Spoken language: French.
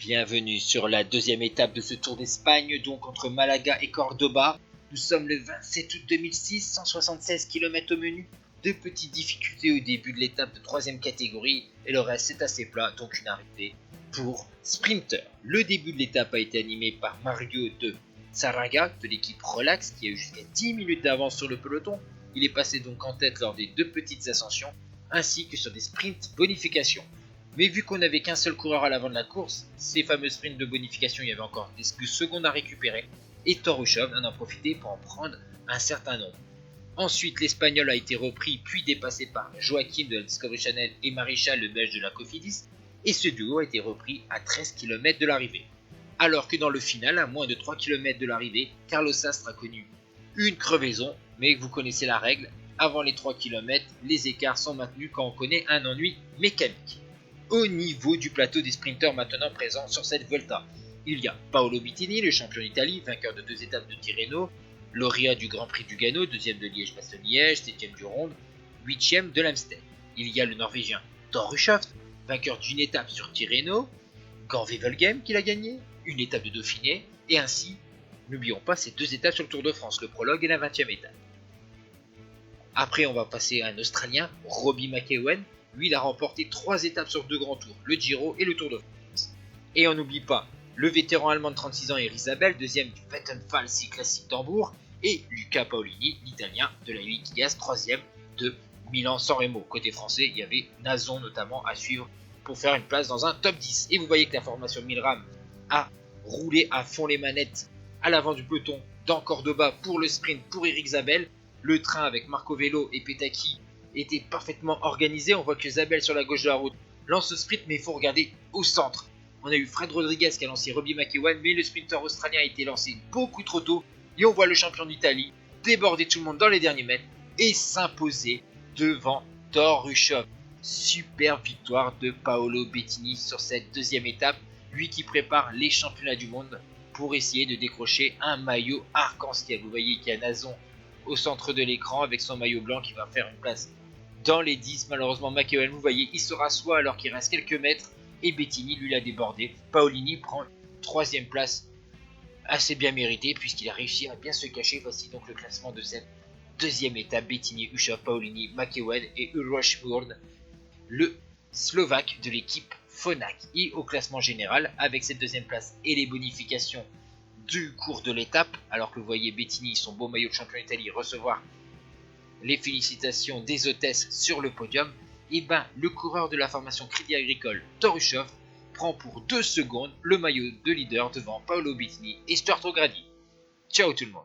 Bienvenue sur la deuxième étape de ce Tour d'Espagne, donc entre Malaga et Cordoba. Nous sommes le 27 août 2006, 176 km au menu. Deux petites difficultés au début de l'étape de troisième catégorie et le reste c'est assez plat, donc une arrivée pour sprinter. Le début de l'étape a été animé par Mario de Saraga de l'équipe Relax qui a eu jusqu'à 10 minutes d'avance sur le peloton. Il est passé donc en tête lors des deux petites ascensions ainsi que sur des sprints bonification. Mais vu qu'on n'avait qu'un seul coureur à l'avant de la course, ces fameux sprints de bonification, il y avait encore des secondes à récupérer, et Torushov en a profité pour en prendre un certain nombre. Ensuite, l'Espagnol a été repris puis dépassé par Joachim de la Discovery Channel et Marichal, le Belge de la Cofidis, et ce duo a été repris à 13 km de l'arrivée. Alors que dans le final, à moins de 3 km de l'arrivée, Carlos Sastre a connu une crevaison, mais vous connaissez la règle, avant les 3 km, les écarts sont maintenus quand on connaît un ennui mécanique. Au niveau du plateau des sprinteurs maintenant présents sur cette Volta, il y a Paolo Bettini, le champion d'Italie, vainqueur de 2 étapes de Tirreno, lauréat du Grand Prix du Gano, 2e de Liège-Bastogne-Liège, 7e du Ronde, 8e de l'Amstel. Il y a le Norvégien Torushov, vainqueur d'une étape sur Tirreno, Gand-Wevelgem qu'il a gagné, une étape de Dauphiné, et ainsi, n'oublions pas ces 2 étapes sur le Tour de France, le prologue et la 20e étape. Après, on va passer à un Australien, Robbie McEwen. Lui, il a remporté 3 étapes sur 2 grands tours, le Giro et le Tour de France. Et on n'oublie pas le vétéran allemand de 36 ans Erisabel, 2e du Vattenfall Classique d'Hambourg, et Luca Paolini, l'italien de la Liquigas, 3e de Milan-San Remo. Côté français, il y avait Nazon notamment à suivre pour faire une place dans un top 10. Et vous voyez que la formation Milram a roulé à fond les manettes à l'avant du peloton dans Cordoba pour le sprint pour Eric Zabel. Le train avec Marco Velo et Petacchi était parfaitement organisé. On voit que Zabel sur la gauche de la route lance ce sprint, mais il faut regarder au centre. On a eu Fred Rodriguez qui a lancé Robbie McEwen, mais le sprinter australien a été lancé beaucoup trop tôt. Et on voit le champion d'Italie déborder tout le monde dans les derniers mètres et s'imposer devant Torushov. Super victoire de Paolo Bettini sur cette deuxième étape. Lui qui prépare les championnats du monde pour essayer de décrocher un maillot arc-en-ciel. Vous voyez qu'il y a Nazon au centre de l'écran avec son maillot blanc qui va faire une place dans les 10. Malheureusement, McEwen, vous voyez, il se rassoit alors qu'il reste quelques mètres et Bettini lui l'a débordé. Paolini prend une 3e place assez bien méritée puisqu'il a réussi à bien se cacher. Voici donc le classement de cette deuxième étape. Bettini, Usha, Paolini, McEwen et Uroš Murd, le Slovaque de l'équipe Phonak. Et au classement général, avec cette deuxième place et les bonifications du cours de l'étape, alors que vous voyez Bettini, son beau maillot de champion d'Italie, recevoir les félicitations des hôtesses sur le podium, et ben le coureur de la formation Crédit Agricole, Torushov, prend pour 2 secondes le maillot de leader devant Paolo Bettini et Stuart O'Grady. Ciao tout le monde.